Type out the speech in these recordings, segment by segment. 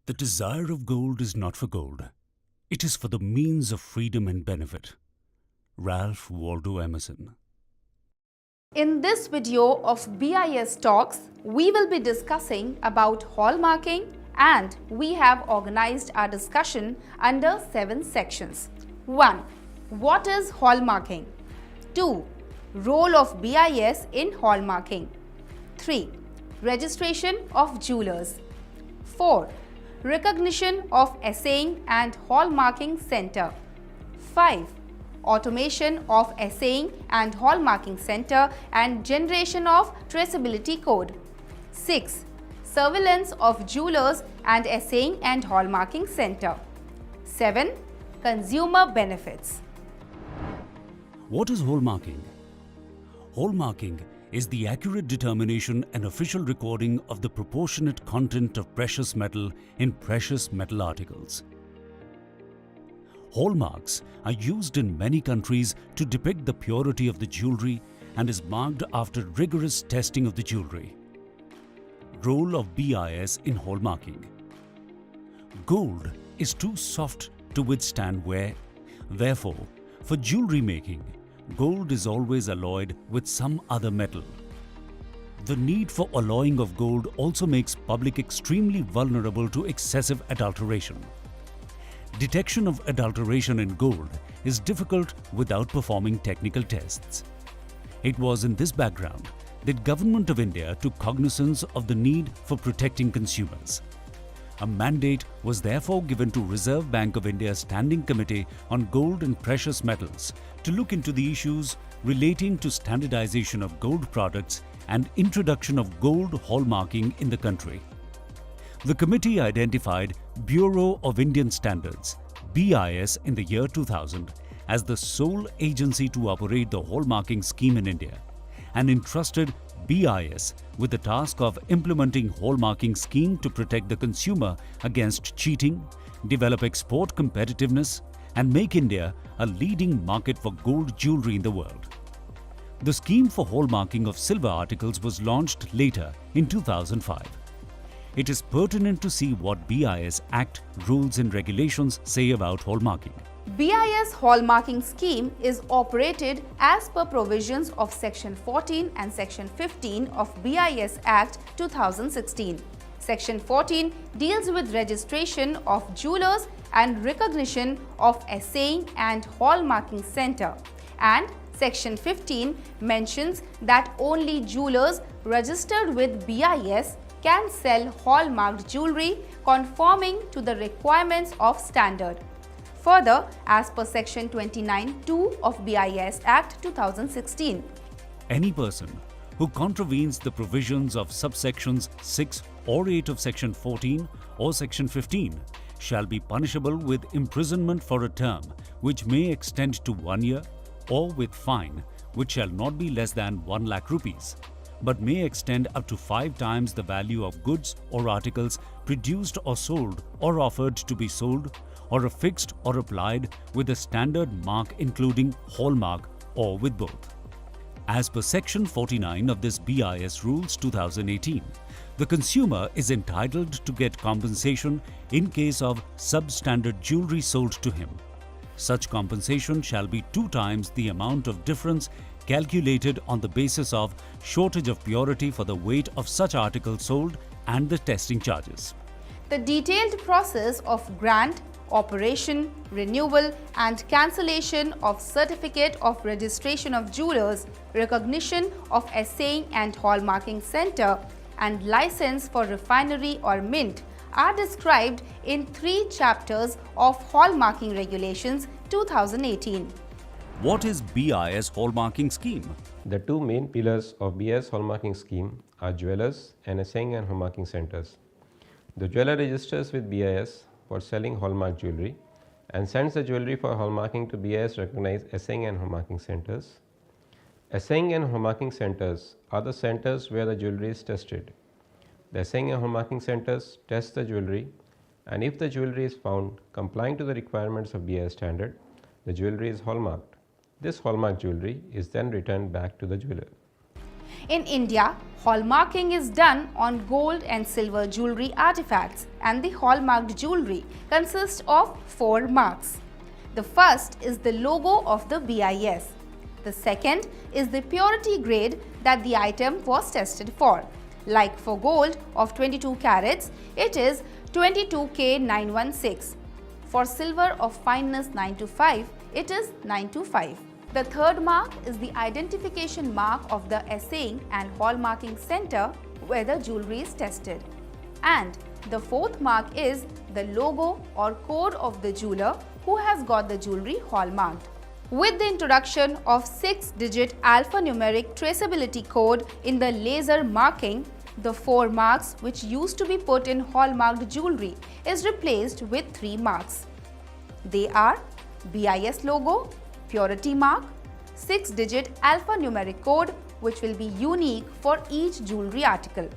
The desire of gold is not for gold. It is for the means of freedom and benefit. Ralph Waldo Emerson. In this video of BIS Talks, we will be discussing about hallmarking, and we have organized our discussion under 7 sections. 1. What is hallmarking? 2. Role of BIS in hallmarking. 3. Registration of jewelers. 4. Recognition of Assaying and Hallmarking Center. 5. Automation of Assaying and Hallmarking Center and generation of traceability code. 6. Surveillance of jewelers and Assaying and Hallmarking Center. 7. Consumer benefits. What is hallmarking? Hallmarking is the accurate determination and official recording of the proportionate content of precious metal in precious metal articles. Hallmarks are used in many countries to depict the purity of the jewelry and is marked after rigorous testing of the jewelry. Role of BIS in hallmarking. Gold is too soft to withstand wear. Therefore, for jewelry making, gold is always alloyed with some other metal. The need for alloying of gold also makes public extremely vulnerable to excessive adulteration. Detection of adulteration in gold is difficult without performing technical tests. It was in this background that Government of India took cognizance of the need for protecting consumers. A mandate was therefore given to Reserve Bank of India's Standing Committee on Gold and Precious Metals to look into the issues relating to standardization of gold products and introduction of gold hallmarking in the country. The committee identified Bureau of Indian Standards (BIS) in the year 2000 as the sole agency to operate the hallmarking scheme in India and entrusted BIS with the task of implementing hallmarking scheme to protect the consumer against cheating, develop export competitiveness, and make India a leading market for gold jewelry in the world. The scheme for hallmarking of silver articles was launched later in 2005. It is pertinent to see what BIS Act, rules and regulations say about hallmarking. BIS hallmarking scheme is operated as per provisions of Section 14 and Section 15 of BIS Act 2016. Section 14 deals with registration of jewelers and recognition of Assaying and Hallmarking Center, and Section 15 mentions that only jewelers registered with BIS can sell hallmarked jewelry conforming to the requirements of standard. Further, as per Section 29(2) of BIS Act 2016, any person who contravenes the provisions of subsections 6 or 8 of Section 14 or Section 15 shall be punishable with imprisonment for a term which may extend to 1 year, or with fine which shall not be less than 1 lakh rupees, but may extend up to 5 times the value of goods or articles produced or sold or offered to be sold, or affixed or applied with a standard mark including hallmark or with both. As per Section 49 of this BIS Rules 2018, the consumer is entitled to get compensation in case of substandard jewelry sold to him. Such compensation shall be 2 times the amount of difference calculated on the basis of shortage of purity for the weight of such article sold and the testing charges. the detailed process of grant, operation, renewal and cancellation of certificate of registration of jewelers, recognition of Assaying and Hallmarking Center, and license for refinery or mint are described in 3 chapters of Hallmarking Regulations 2018. What is BIS hallmarking scheme? The 2 main pillars of BIS hallmarking scheme are jewelers and Assaying and Hallmarking Centers. The jeweler registers with BIS for selling hallmark jewelry and sends the jewelry for hallmarking to BIS recognized Assaying and Hallmarking Centers. Assaying and Hallmarking Centers are the centers where the jewelry is tested. The Assaying and Hallmarking Centers test the jewelry, and if the jewelry is found complying to the requirements of BIS standard, the jewelry is hallmarked. This hallmark jewelry is then returned back to the jeweler. In India, hallmarking is done on gold and silver jewelry artifacts, and the hallmarked jewelry consists of 4 marks. The first is the logo of the BIS. The second is the purity grade that the item was tested for. Like for gold of 22 carats, it is 22K916. For silver of fineness 925, it is 925. The third mark is the identification mark of the assaying and hallmarking center where the jewelry is tested. And the fourth mark is the logo or code of the jeweler who has got the jewelry hallmarked. With the introduction of 6-digit alphanumeric traceability code in the laser marking, the 4 marks which used to be put in hallmarked jewelry is replaced with 3 marks. They are BIS logo, purity mark, 6-digit alphanumeric code which will be unique for each jewelry article.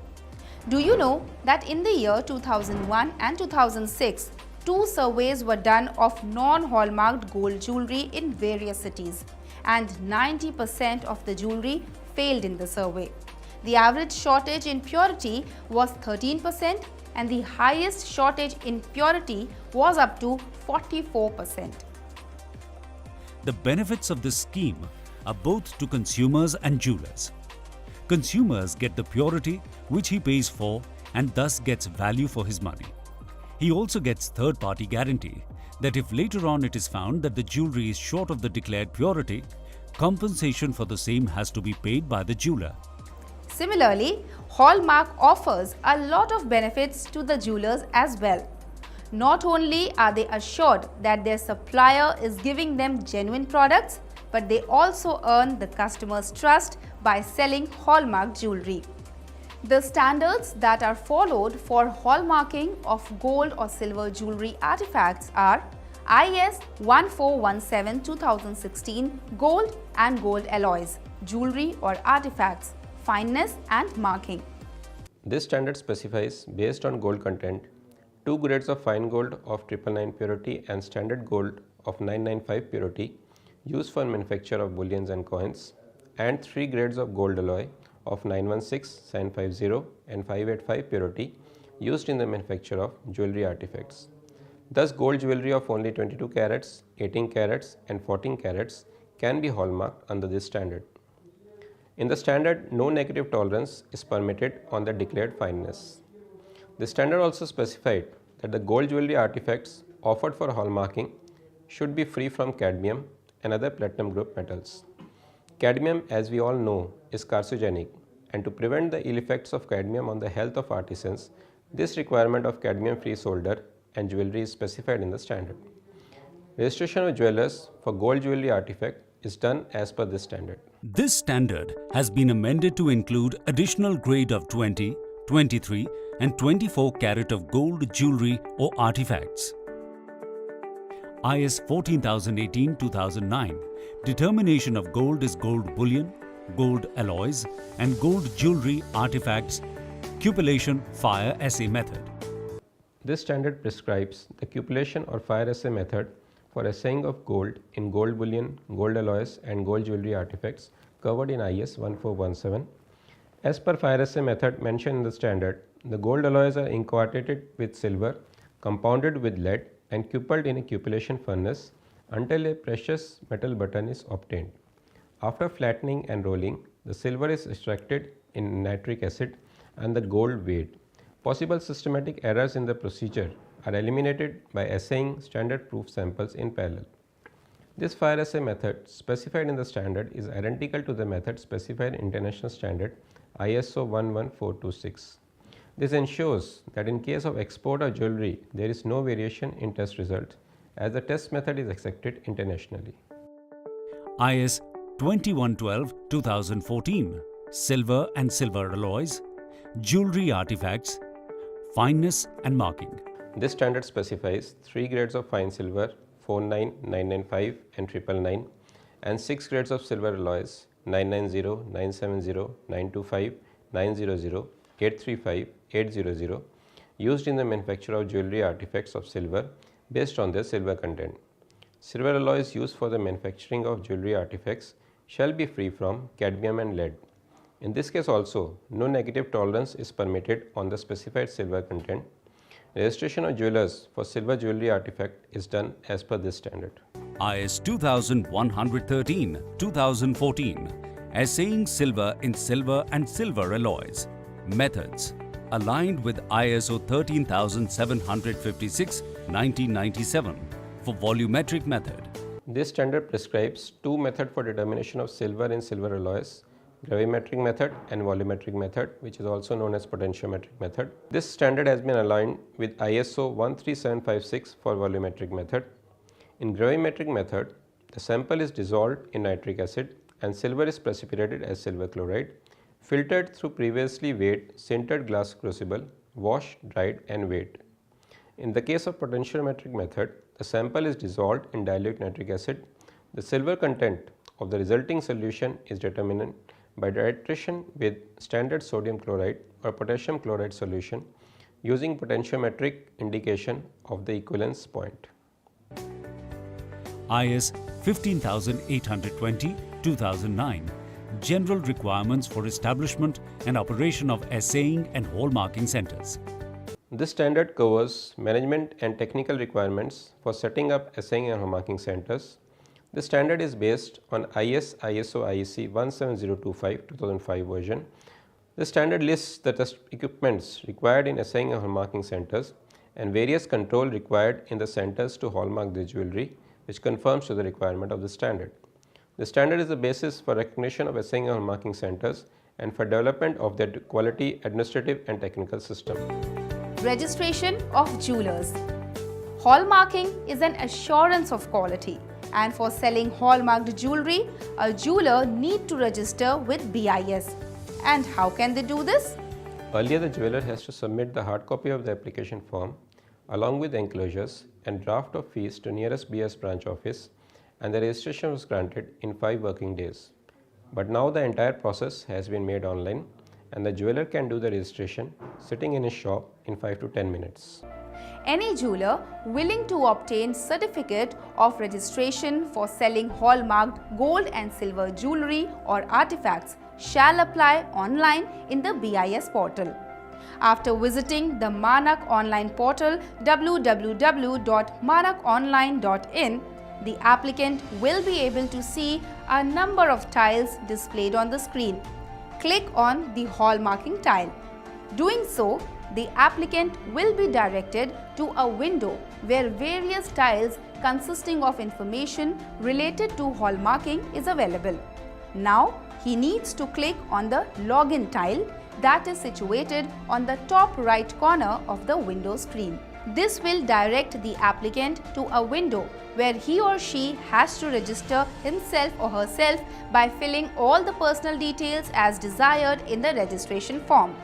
Do you know that in the year 2001 and 2006, 2 surveys were done of non-hallmarked gold jewelry in various cities, and 90% of the jewelry failed in the survey. The average shortage in purity was 13% and the highest shortage in purity was up to 44%. The benefits of this scheme are both to consumers and jewelers. Consumers get the purity which he pays for and thus gets value for his money. He also gets third-party guarantee that if later on it is found that the jewelry is short of the declared purity, compensation for the same has to be paid by the jeweler. Similarly, Hallmark offers a lot of benefits to the jewelers as well. Not only are they assured that their supplier is giving them genuine products, but they also earn the customer's trust by selling hallmark jewelry. The standards that are followed for hallmarking of gold or silver jewelry artifacts are IS 1417-2016 Gold and Gold Alloys, Jewelry or Artifacts, Fineness and Marking. This standard specifies, based on gold content, 2 grades of fine gold of 999 purity and standard gold of 995 purity used for manufacture of bullions and coins, and 3 grades of gold alloy of 916, 750 and 585 purity used in the manufacture of jewelry artifacts. Thus, gold jewelry of only 22 carats, 18 carats and 14 carats can be hallmarked under this standard. In the standard, no negative tolerance is permitted on the declared fineness. The standard also specified that the gold jewelry artifacts offered for hallmarking should be free from cadmium and other platinum group metals. Cadmium, as we all know, is carcinogenic, and to prevent the ill effects of cadmium on the health of artisans, this requirement of cadmium-free solder and jewelry is specified in the standard. Registration of jewelers for gold jewelry artifact is done as per this standard. This standard has been amended to include additional grade of 20, 23 and 24 carat of gold jewelry or artifacts. IS 14018-2009 determination of gold is gold bullion, gold alloys and gold jewelry artifacts, cupellation fire assay method. This standard prescribes the cupellation or fire assay method for assaying of gold in gold bullion, gold alloys and gold jewelry artifacts covered in IS 1417. As per fire assay method mentioned in the standard, the gold alloys are inquartated with silver, compounded with lead and coupled in a cupellation furnace until a precious metal button is obtained. After flattening and rolling, the silver is extracted in nitric acid and the gold weighed. Possible systematic errors in the procedure are eliminated by assaying standard proof samples in parallel. This fire assay method specified in the standard is identical to the method specified in international standard ISO 11426. This ensures that in case of export of jewelry, there is no variation in test results as the test method is accepted internationally. IS 2112-2014 Silver and silver alloys, jewelry artifacts, fineness and marking. This standard specifies 3 grades of fine silver 49, 995 and 999 and 6 grades of silver alloys 990, 970, 925, 900, 835, 800 used in the manufacture of jewelry artifacts of silver based on their silver content. Silver alloys used for the manufacturing of jewelry artifacts shall be free from cadmium and lead. In this case also, no negative tolerance is permitted on the specified silver content. Registration of jewelers for silver jewelry artifact is done as per this standard. IS 2113-2014, Assaying Silver in Silver and Silver Alloys. Methods aligned with ISO 13756-1997 for volumetric method. This standard prescribes two methods for determination of silver in silver alloys: gravimetric method and volumetric method, which is also known as potentiometric method. This standard has been aligned with ISO 13756 for volumetric method. In gravimetric method, the sample is dissolved in nitric acid and silver is precipitated as silver chloride, filtered through previously weighed sintered glass crucible, washed, dried and weighed. In the case of potentiometric method, the sample is dissolved in dilute nitric acid. The silver content of the resulting solution is determined by titration with standard sodium chloride or potassium chloride solution using potentiometric indication of the equivalence point. IS 15820-2009, General Requirements for Establishment and Operation of Assaying and Hallmarking Centers. This standard covers management and technical requirements for setting up assaying and hallmarking centers. This standard is based on ISO IEC 17025-2005 version. This standard lists the test equipments required in assaying and hallmarking centers and various control required in the centers to hallmark the jewelry, which conforms to the requirement of the standard. The standard is the basis for recognition of assaying and hallmarking centers and for development of their quality administrative and technical system. Registration of jewelers. Hallmarking is an assurance of quality, and for selling hallmarked jewelry, a jeweler need to register with BIS. And how can they do this? Earlier, the jeweler has to submit the hard copy of the application form along with enclosures and draft of fees to nearest BIS branch office, and the registration was granted in 5 working days. But now the entire process has been made online and the jeweler can do the registration sitting in his shop in 5 to 10 minutes. Any jeweler willing to obtain certificate of registration for selling hallmarked gold and silver jewelry or artifacts shall apply online in the BIS portal. After visiting the Manak online portal www.manakonline.in, the applicant will be able to see a number of tiles displayed on the screen. Click on the hallmarking tile. Doing so, the applicant will be directed to a window where various tiles consisting of information related to hallmarking is available. Now, he needs to click on the login tile that is situated on the top right corner of the window screen. This will direct the applicant to a window where he or she has to register himself or herself by filling all the personal details as desired in the registration form.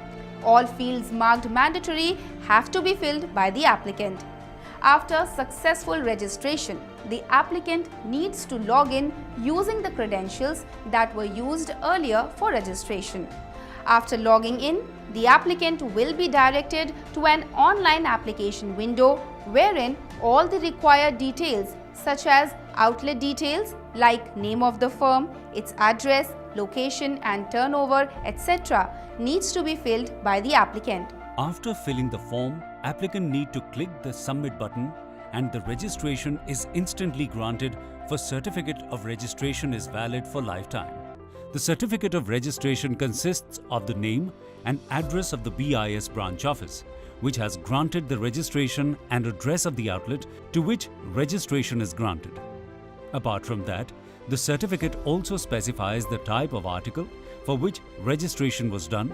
All fields marked mandatory have to be filled by the applicant. After successful registration, the applicant needs to log in using the credentials that were used earlier for registration. After logging in, the applicant will be directed to an online application window wherein all the required details such as outlet details like name of the firm, its address, location and turnover, etc. needs to be filled by the applicant. After filling the form, applicant need to click the submit button and the registration is instantly granted for certificate of registration is valid for lifetime. The certificate of registration consists of the name and address of the BIS branch office, which has granted the registration and address of the outlet to which registration is granted. Apart from that, the certificate also specifies the type of article for which registration was done,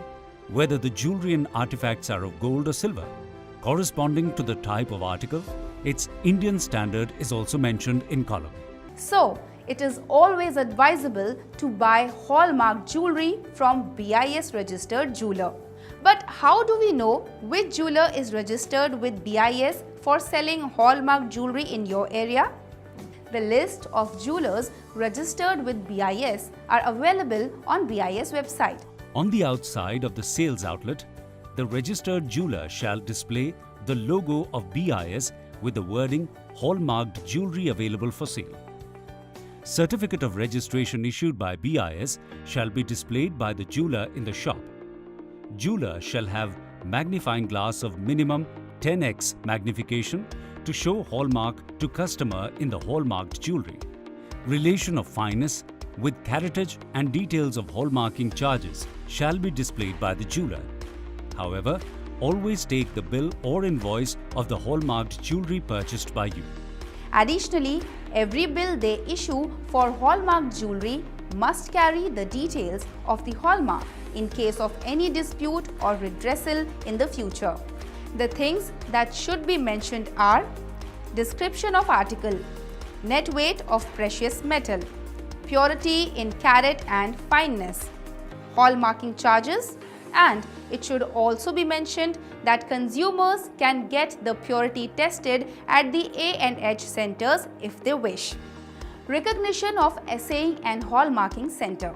whether the jewelry and artifacts are of gold or silver. Corresponding to the type of article, its Indian standard is also mentioned in column. So, it is always advisable to buy hallmark jewelry from BIS registered jeweler. But how do we know which jeweler is registered with BIS for selling hallmark jewelry in your area? The list of jewelers registered with BIS are available on BIS website. On the outside of the sales outlet, the registered jeweler shall display the logo of BIS with the wording hallmarked jewelry available for sale. Certificate of registration issued by BIS shall be displayed by the jeweler in the shop. Jeweler shall have magnifying glass of minimum 10x magnification to show hallmark to customer in the hallmarked jewelry. Relation of fineness with caratage and details of hallmarking charges shall be displayed by the jeweler. However, always take the bill or invoice of the hallmarked jewelry purchased by you. Additionally, every bill they issue for hallmark jewelry must carry the details of the hallmark in case of any dispute or redressal in the future. The things that should be mentioned are description of article, net weight of precious metal, purity in carat and fineness, hallmarking charges, and it should also be mentioned that consumers can get the purity tested at the A&H centers if they wish. Recognition of Assaying and Hallmarking Center.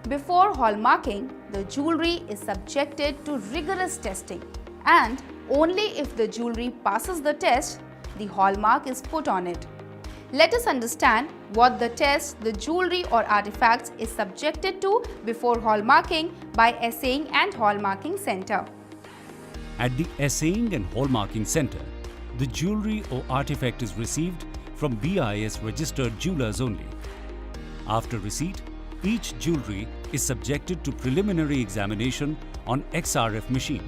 Before hallmarking, the jewelry is subjected to rigorous testing, and only if the jewelry passes the test, the hallmark is put on it. Let us understand what the test the jewelry or artifacts is subjected to before hallmarking by Assaying and Hallmarking Center. At the Assaying and Hallmarking Center, the jewelry or artifact is received from BIS registered jewelers only. After receipt, each jewelry is subjected to preliminary examination on XRF machine.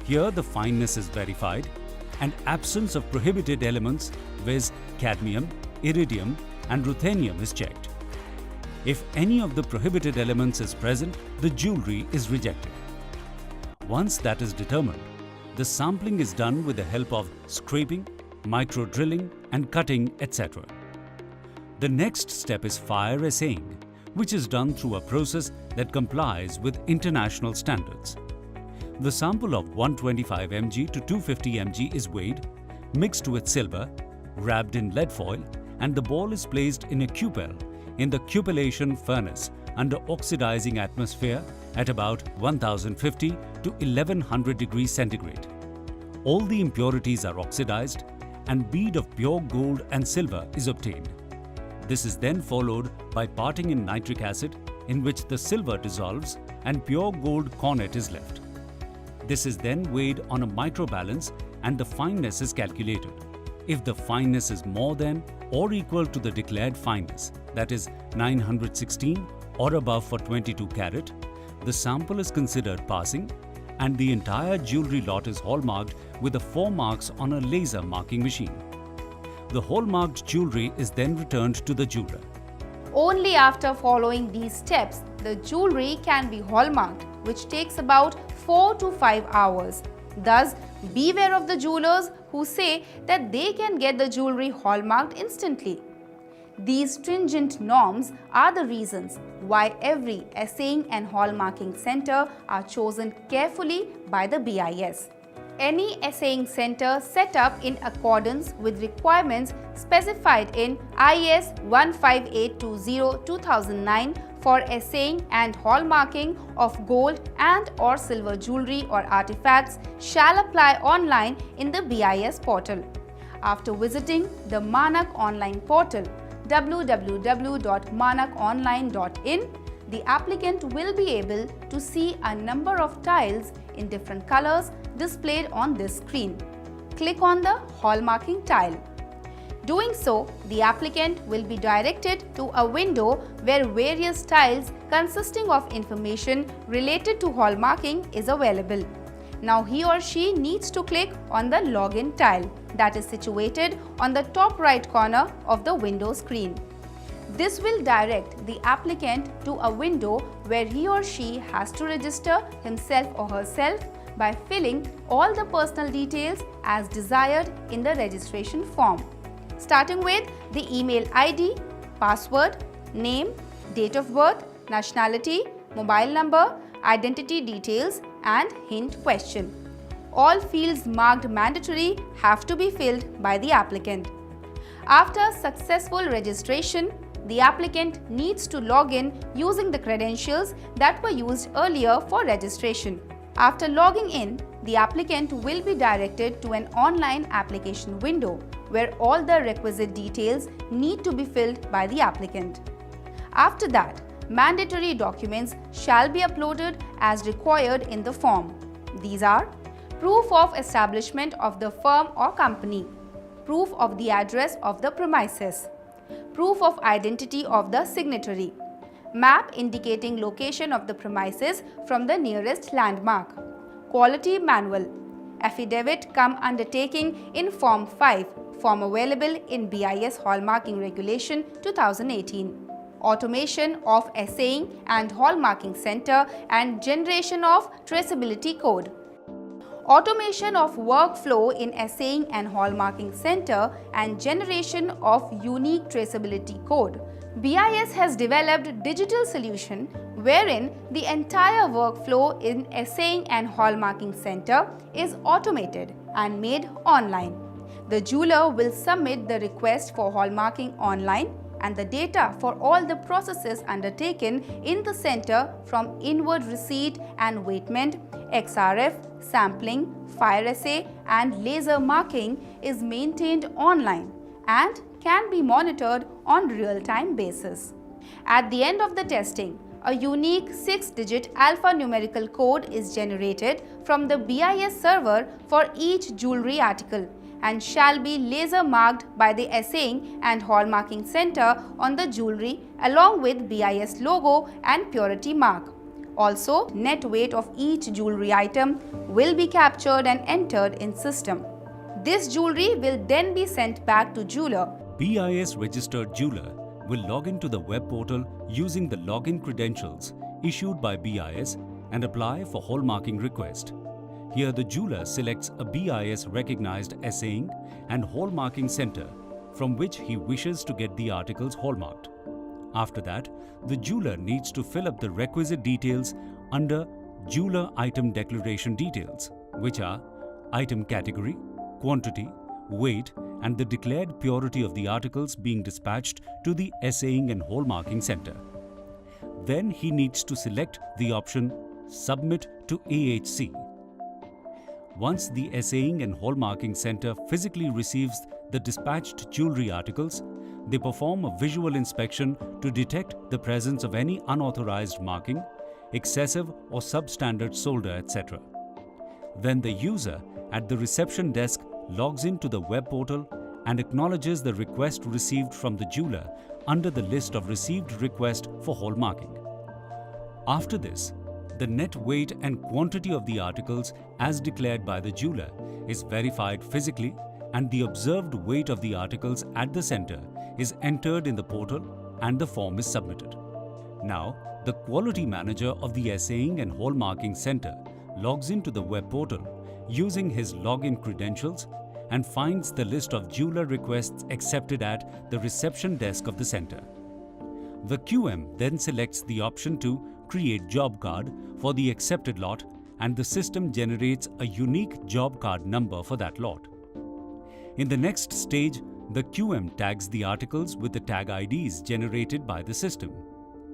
Here the fineness is verified and absence of prohibited elements viz. Cadmium, iridium and ruthenium is checked. If any of the prohibited elements is present, the jewelry is rejected. Once that is determined, the sampling is done with the help of scraping, micro drilling and cutting, etc. The next step is fire assaying, which is done through a process that complies with international standards. The sample of 125 mg to 250 mg is weighed, mixed with silver, wrapped in lead foil, and the ball is placed in a cupel in the cupellation furnace under oxidizing atmosphere at about 1050 to 1100 degrees centigrade. All the impurities are oxidized and bead of pure gold and silver is obtained. This is then followed by parting in nitric acid, in which the silver dissolves and pure gold cornet is left. This is then weighed on a microbalance and the fineness is calculated. If the fineness is more than or equal to the declared fineness, that is 916 or above for 22 carat, the sample is considered passing and the entire jewelry lot is hallmarked with the 4 marks on a laser marking machine. The hallmarked jewelry is then returned to the jeweler. Only after following these steps, the jewelry can be hallmarked, which takes about 4 to 5 hours. Thus, beware of the jewelers who say that they can get the jewelry hallmarked instantly. These stringent norms are the reasons why every assaying and hallmarking center are chosen carefully by the BIS. Any assaying center set up in accordance with requirements specified in IS 15820-2009 for assaying and hallmarking of gold and or silver jewelry or artifacts shall apply online in the BIS portal. After visiting the Manak online portal www.manakonline.in, the applicant will be able to see a number of tiles in different colors displayed on this screen. Click on the hallmarking tile. Doing so, the applicant will be directed to a window where various tiles consisting of information related to hallmarking is available. Now he or she needs to click on the login tile that is situated on the top right corner of the window screen. This will direct the applicant to a window where he or she has to register himself or herself by filling all the personal details as desired in the registration form, starting with the email ID, password, name, date of birth, nationality, mobile number, identity details and hint question. All fields marked mandatory have to be filled by the applicant. After successful registration, the applicant needs to log in using the credentials that were used earlier for registration. After logging in, the applicant will be directed to an online application window where all the requisite details need to be filled by the applicant. After that, mandatory documents shall be uploaded as required in the form. These are proof of establishment of the firm or company, proof of the address of the premises, proof of identity of the signatory, map indicating location of the premises from the nearest landmark, quality manual, affidavit cum undertaking in Form 5, form available in BIS Hallmarking Regulation 2018. Automation of assaying and hallmarking center and generation of traceability code. Automation of workflow in assaying and hallmarking center and generation of unique traceability code. BIS has developed digital solution wherein the entire workflow in assaying and hallmarking center is automated and made online. The jeweler will submit the request for hallmarking online, and the data for all the processes undertaken in the center from inward receipt and weightment, XRF, sampling, fire assay and laser marking is maintained online and can be monitored on real-time basis. At the end of the testing, a unique 6-digit alphanumerical code is generated from the BIS server for each jewelry article and shall be laser marked by the assaying and hallmarking center on the jewelry along with BIS logo and purity mark. Also, net weight of each jewelry item will be captured and entered in system. This jewelry will then be sent back to jeweler. BIS registered jeweler will log into the web portal using the login credentials issued by BIS and apply for hallmarking request. Here the jeweler selects a BIS recognized assaying and hallmarking center from which he wishes to get the articles hallmarked. After that, the jeweler needs to fill up the requisite details under jeweler item declaration details, which are item category, quantity, weight and the declared purity of the articles being dispatched to the assaying and hallmarking center. Then he needs to select the option Submit to AHC. Once the assaying and hallmarking center physically receives the dispatched jewelry articles, they perform a visual inspection to detect the presence of any unauthorized marking, excessive or substandard solder, etc. Then the user at the reception desk logs into the web portal and acknowledges the request received from the jeweler under the list of received requests for hallmarking. After this, the net weight and quantity of the articles as declared by the jeweler is verified physically and the observed weight of the articles at the center is entered in the portal and the form is submitted. Now, the quality manager of the assaying and hallmarking center logs into the web portal using his login credentials and finds the list of jeweler requests accepted at the reception desk of the center. The QM then selects the option to create job card for the accepted lot and the system generates a unique job card number for that lot. In the next stage, the QM tags the articles with the tag IDs generated by the system.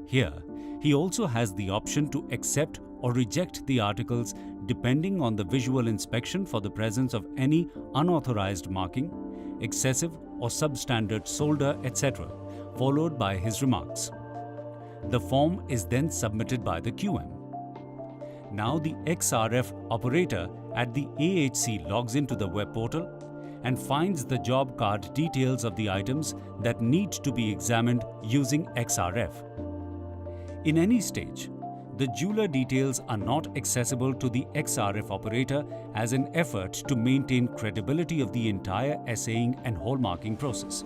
Here, he also has the option to accept or reject the articles depending on the visual inspection for the presence of any unauthorized marking, excessive or substandard solder, etc., followed by his remarks. The form is then submitted by the QM. Now the XRF operator at the AHC logs into the web portal and finds the job card details of the items that need to be examined using XRF. In any stage, the jeweler details are not accessible to the XRF operator as an effort to maintain credibility of the entire assaying and hallmarking process.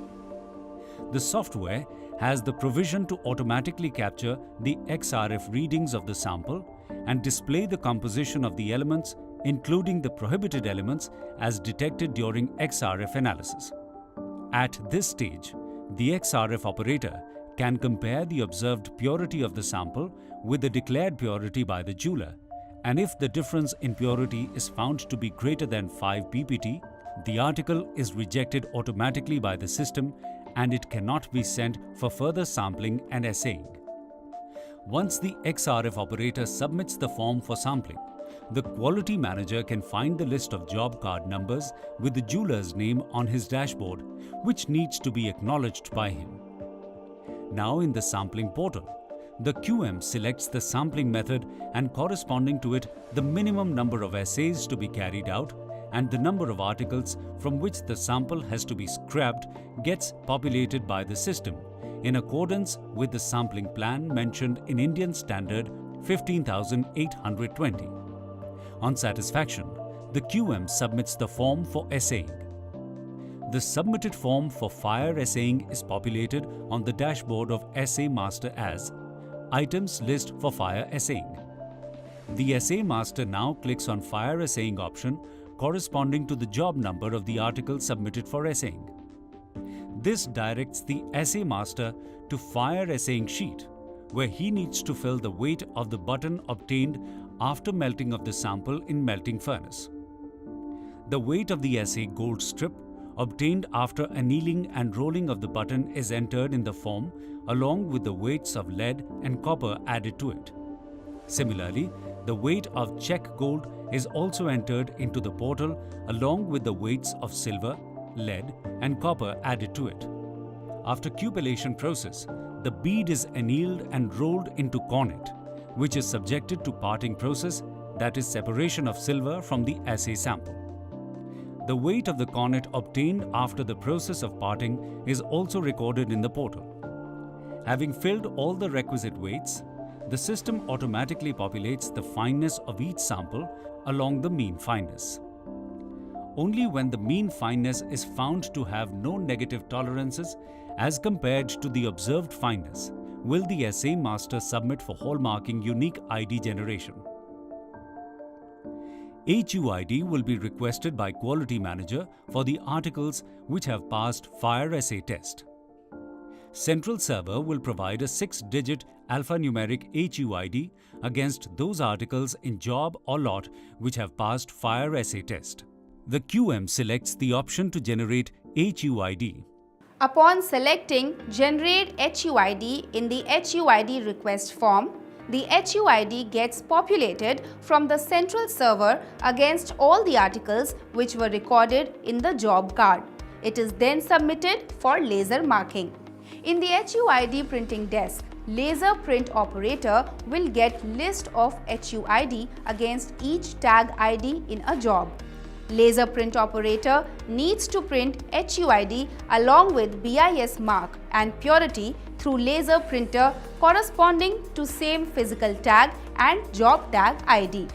The software has the provision to automatically capture the XRF readings of the sample and display the composition of the elements, including the prohibited elements, as detected during XRF analysis. At this stage, the XRF operator can compare the observed purity of the sample with the declared purity by the jeweler, and if the difference in purity is found to be greater than 5 ppt, the article is rejected automatically by the system and it cannot be sent for further sampling and assaying. Once the XRF operator submits the form for sampling, the quality manager can find the list of job card numbers with the jeweler's name on his dashboard, which needs to be acknowledged by him. Now in the sampling portal, the QM selects the sampling method and corresponding to it the minimum number of assays to be carried out, and the number of articles from which the sample has to be scrapped gets populated by the system in accordance with the sampling plan mentioned in Indian Standard 15820. On satisfaction, the QM submits the form for assaying. The submitted form for fire assaying is populated on the dashboard of Assay Master as Items List for Fire Assaying. The Assay Master now clicks on Fire Assaying option corresponding to the job number of the article submitted for assaying. This directs the Assay Master to Fire Assaying sheet, where he needs to fill the weight of the button obtained after melting of the sample in melting furnace. The weight of the assay gold strip obtained after annealing and rolling of the button is entered in the form along with the weights of lead and copper added to it. Similarly, the weight of check gold is also entered into the portal along with the weights of silver, lead and copper added to it. After cupellation process, the bead is annealed and rolled into cornet, which is subjected to parting process, that is separation of silver from the assay sample. The weight of the cornet obtained after the process of parting is also recorded in the portal. Having filled all the requisite weights, the system automatically populates the fineness of each sample along the mean fineness. Only when the mean fineness is found to have no negative tolerances as compared to the observed fineness will the Assay Master submit for hallmarking unique ID generation. HUID will be requested by Quality Manager for the articles which have passed fire assay test. Central Server will provide a 6-digit alphanumeric HUID against those articles in job or lot which have passed fire assay test. The QM selects the option to generate HUID. Upon selecting Generate HUID in the HUID request form, the HUID gets populated from the central server against all the articles which were recorded in the job card. It is then submitted for laser marking. In the HUID printing desk, laser print operator will get list of HUID against each tag ID in a job. Laser print operator needs to print HUID along with BIS mark and purity through laser printer corresponding to same physical tag and job tag ID.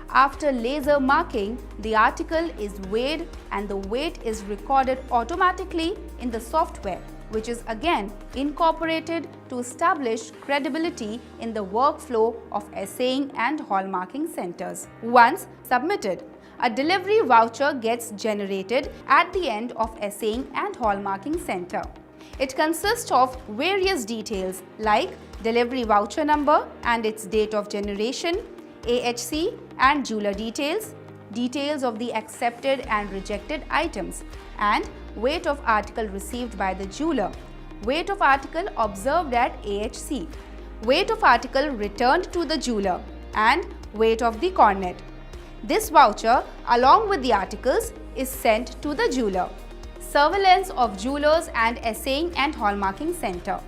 After laser marking, the article is weighed and the weight is recorded automatically in the software, which is again incorporated to establish credibility in the workflow of assaying and hallmarking centers. Once submitted, a delivery voucher gets generated at the end of assaying and hallmarking center. It consists of various details like delivery voucher number and its date of generation, AHC and jeweler details, details of the accepted and rejected items, and weight of article received by the jeweler, weight of article observed at AHC, weight of article returned to the jeweler, and weight of the cornet. This voucher, along with the articles, is sent to the jeweler. Surveillance of jewelers and assaying and hallmarking center.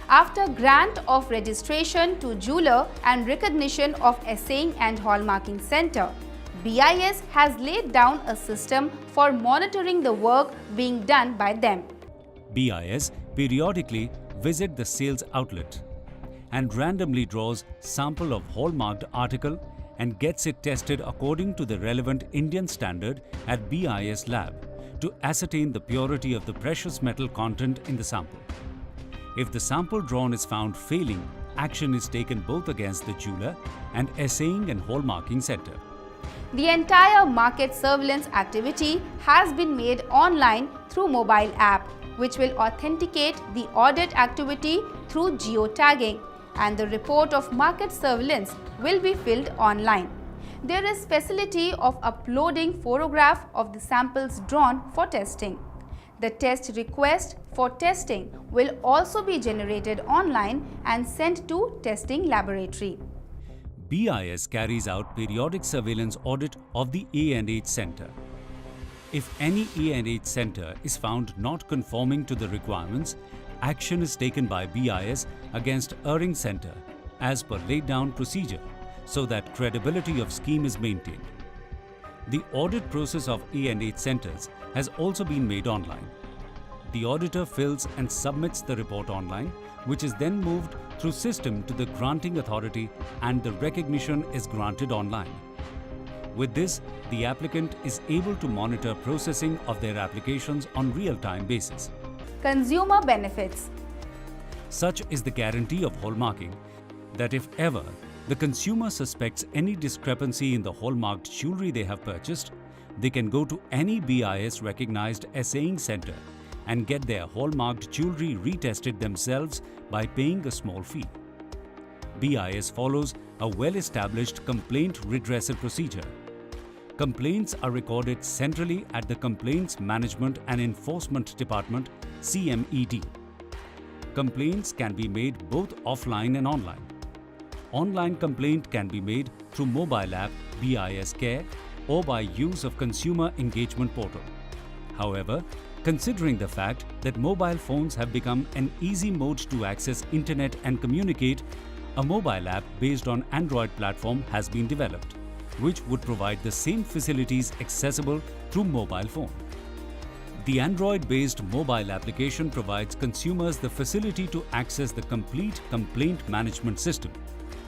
After grant of registration to jeweler and recognition of assaying and hallmarking center, BIS has laid down a system for monitoring the work being done by them. BIS periodically visits the sales outlet and randomly draws sample of hallmarked article and gets it tested according to the relevant Indian standard at BIS lab to ascertain the purity of the precious metal content in the sample. If the sample drawn is found failing, action is taken both against the jeweler and assaying and hallmarking center. The entire market surveillance activity has been made online through mobile app, which will authenticate the audit activity through geotagging, and the report of market surveillance will be filled online. There is facility of uploading photograph of the samples drawn for testing. The test request for testing will also be generated online and sent to testing laboratory. BIS carries out periodic surveillance audit of the A&H Center. If any A&H center is found not conforming to the requirements, action is taken by BIS against erring center as per laid down procedure so that credibility of scheme is maintained. The audit process of A&H centers has also been made online. The auditor fills and submits the report online, which is then moved through system to the granting authority and the recognition is granted online. With this, the applicant is able to monitor processing of their applications on real-time basis. Consumer benefits. Such is the guarantee of hallmarking that if ever the consumer suspects any discrepancy in the hallmarked jewelry they have purchased, they can go to any BIS recognized assaying center and get their hallmarked jewelry retested themselves by paying a small fee. BIS follows a well-established complaint redressal procedure. Complaints are recorded centrally at the Complaints Management and Enforcement Department (CMED). Complaints can be made both offline and online. Online complaint can be made through mobile app BIS Care or by use of Consumer Engagement Portal. However, considering the fact that mobile phones have become an easy mode to access internet and communicate, a mobile app based on Android platform has been developed, which would provide the same facilities accessible through mobile phone. The Android-based mobile application provides consumers the facility to access the complete complaint management system.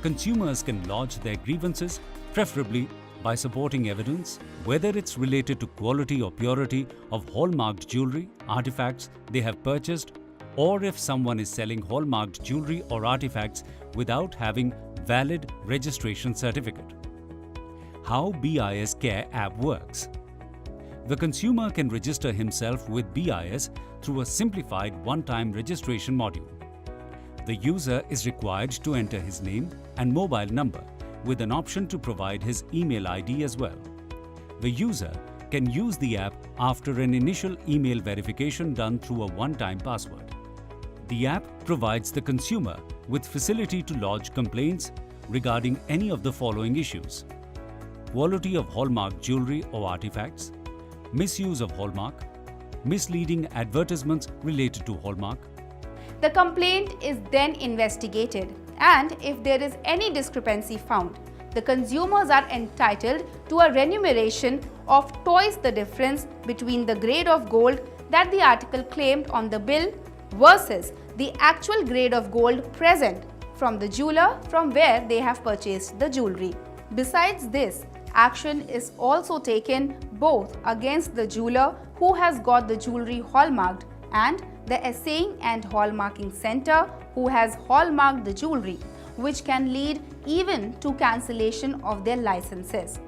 Consumers can lodge their grievances, preferably by supporting evidence, whether it's related to quality or purity of hallmarked jewelry, artifacts they have purchased, or if someone is selling hallmarked jewelry or artifacts without having valid registration certificate. How BIS Care app works. The consumer can register himself with BIS through a simplified one-time registration module. The user is required to enter his name and mobile number with an option to provide his email ID as well. The user can use the app after an initial email verification done through a one-time password. The app provides the consumer with facility to lodge complaints regarding any of the following issues: quality of hallmark jewelry or artifacts, misuse of hallmark, misleading advertisements related to hallmark. The complaint is then investigated, and if there is any discrepancy found, the consumers are entitled to a remuneration of twice the difference between the grade of gold that the article claimed on the bill versus the actual grade of gold present from the jeweler from where they have purchased the jewelry. Besides this, action is also taken both against the jeweler who has got the jewelry hallmarked and the assaying and hallmarking center who has hallmarked the jewelry, which can lead even to cancellation of their licenses.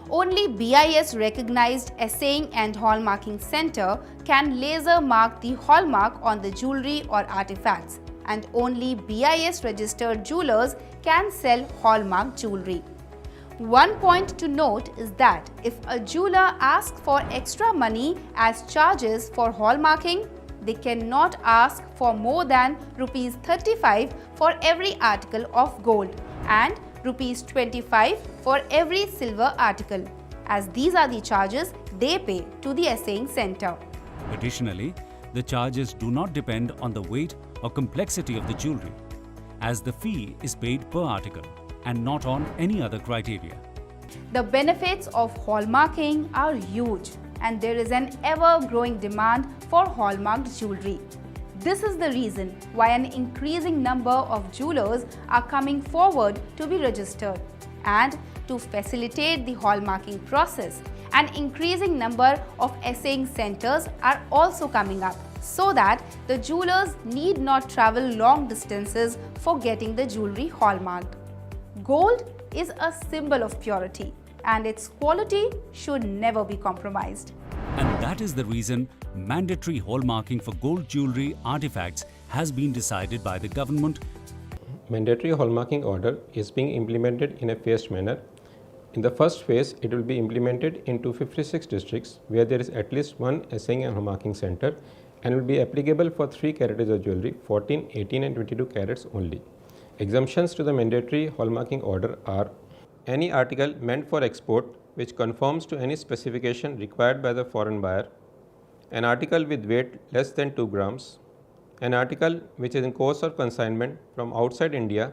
Only BIS recognized assaying and hallmarking center can laser mark the hallmark on the jewelry or artifacts, and only BIS registered jewelers can sell hallmark jewelry. One point to note is that if a jeweler asks for extra money as charges for hallmarking, they cannot ask for more than Rs 35 for every article of gold and Rs 25 for every silver article, as these are the charges they pay to the assaying center. Additionally, the charges do not depend on the weight or complexity of the jewelry, as the fee is paid per article and not on any other criteria. The benefits of hallmarking are huge, and there is an ever-growing demand for hallmarked jewelry. This is the reason why an increasing number of jewelers are coming forward to be registered, and to facilitate the hallmarking process, an increasing number of assaying centers are also coming up, so that the jewelers need not travel long distances for getting the jewelry hallmarked. Gold is a symbol of purity, and its quality should never be compromised. And that is the reason mandatory hallmarking for gold jewelry artifacts has been decided by the government. Mandatory hallmarking order is being implemented in a phased manner. In the first phase, it will be implemented in 256 districts where there is at least one assaying and hallmarking center, and will be applicable for 3 carats of jewelry, 14, 18 and 22 carats only. Exemptions to the mandatory hallmarking order are any article meant for export which conforms to any specification required by the foreign buyer, an article with weight less than 2 grams, an article which is in course of consignment from outside India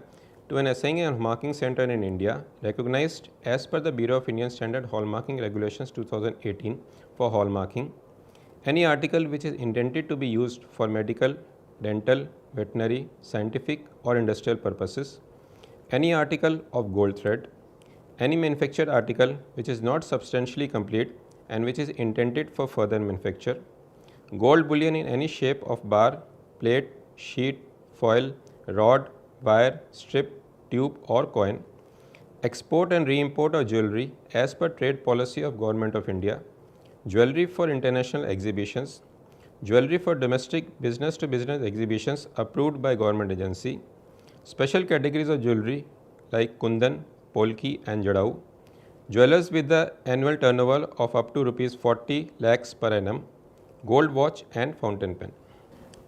to an assaying and hallmarking center in India recognized as per the Bureau of Indian Standard Hallmarking Regulations 2018 for hallmarking, any article which is intended to be used for medical, dental, veterinary, scientific or industrial purposes, any article of gold thread, any manufactured article which is not substantially complete and which is intended for further manufacture, gold bullion in any shape of bar, plate, sheet, foil, rod, wire, strip, tube or coin, export and re-import of jewellery as per trade policy of Government of India, jewellery for international exhibitions, jewellery for domestic business to business exhibitions approved by government agency, special categories of jewellery like kundan, polki and jadau, jewellers with the annual turnover of up to rupees 40 lakhs per annum, gold watch and fountain pen.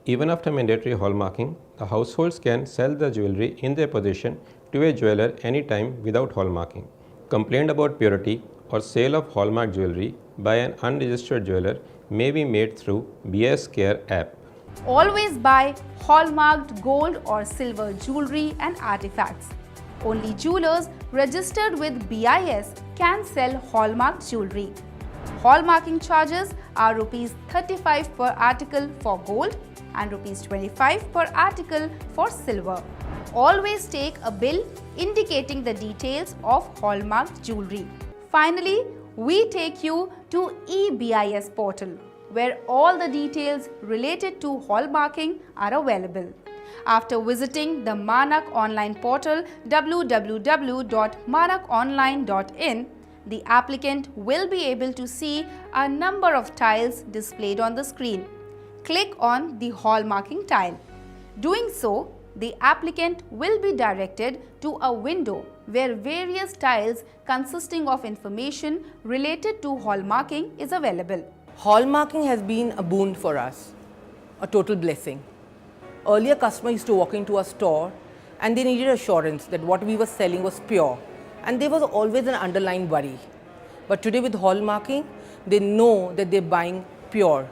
Even after mandatory hallmarking, the households can sell the jewellery in their possession to a jeweller anytime without hallmarking. Complaint about purity or sale of hallmark jewellery by an unregistered jeweller may be made through BIS Care app. Always buy hallmarked gold or silver jewelry and artifacts. Only jewelers registered with BIS can sell hallmarked jewelry. Hallmarking charges are Rs 35 per article for gold and Rs 25 per article for silver. Always take a bill indicating the details of hallmarked jewelry. Finally, we take you to eBIS portal, where all the details related to hallmarking are available. After visiting the Manak online portal www.manakonline.in, the applicant will be able to see a number of tiles displayed on the screen. Click on the hallmarking tile. Doing so, the applicant will be directed to a window where various tiles consisting of information related to hallmarking is available. Hallmarking has been a boon for us, a total blessing. Earlier, customers used to walk into a store and they needed assurance that what we were selling was pure, and there was always an underlying worry. But today with hallmarking, they know that they're buying pure.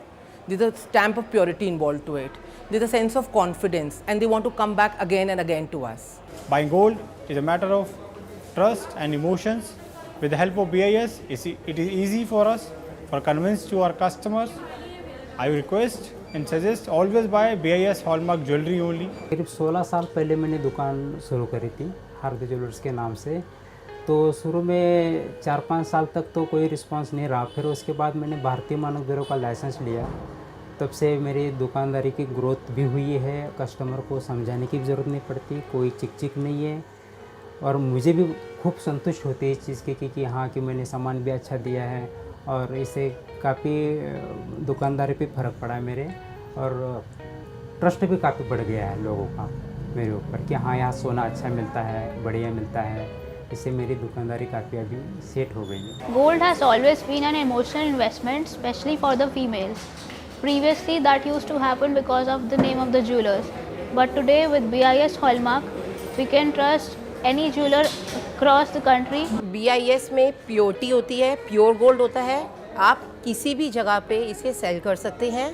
There's a stamp of purity involved to it. There's a sense of confidence and they want to come back again and again to us. Buying gold is a matter of trust and emotions. With the help of BIS, it is easy for us for convince to our customers. I request and suggest always buy BIS hallmark jewelry only. करीब 16 साल पहले मैंने दुकान शुरू करी थी हार्दिक jewellers के नाम से। तो शुरू में 4-5 साल तक तो कोई रिस्पांस नहीं रहा। फिर उसके बाद मैंने भारतीय मानक ब्यूरो का लाइसेंस लिया। तब से मेरी दुकानदारी की ग्रोथ भी हुई है। कस्टमर को समझाने की भी ज़रूरत नहीं पड़ती, कोई चिक नहीं है और मुझे भी खूब संतुष्ट होती है इस चीज़ की कि हाँ कि मैंने सामान भी अच्छा दिया है और इससे काफ़ी दुकानदारी पे फ़र्क पड़ा है मेरे और ट्रस्ट भी काफ़ी बढ़ गया है लोगों का मेरे ऊपर कि हाँ यहाँ सोना अच्छा मिलता है, बढ़िया मिलता है। इससे मेरी दुकानदारी काफ़ी अभी सेट हो गई है। Gold has always been an emotional investment, especially for the females. Previously, that used to happen because of the name of the jewelers. But today, with BIS Hallmark, we can trust any jeweler across the country. BIS में purity होती है, pure gold होता है। आप किसी भी जगह पे इसे सेल कर सकते हैं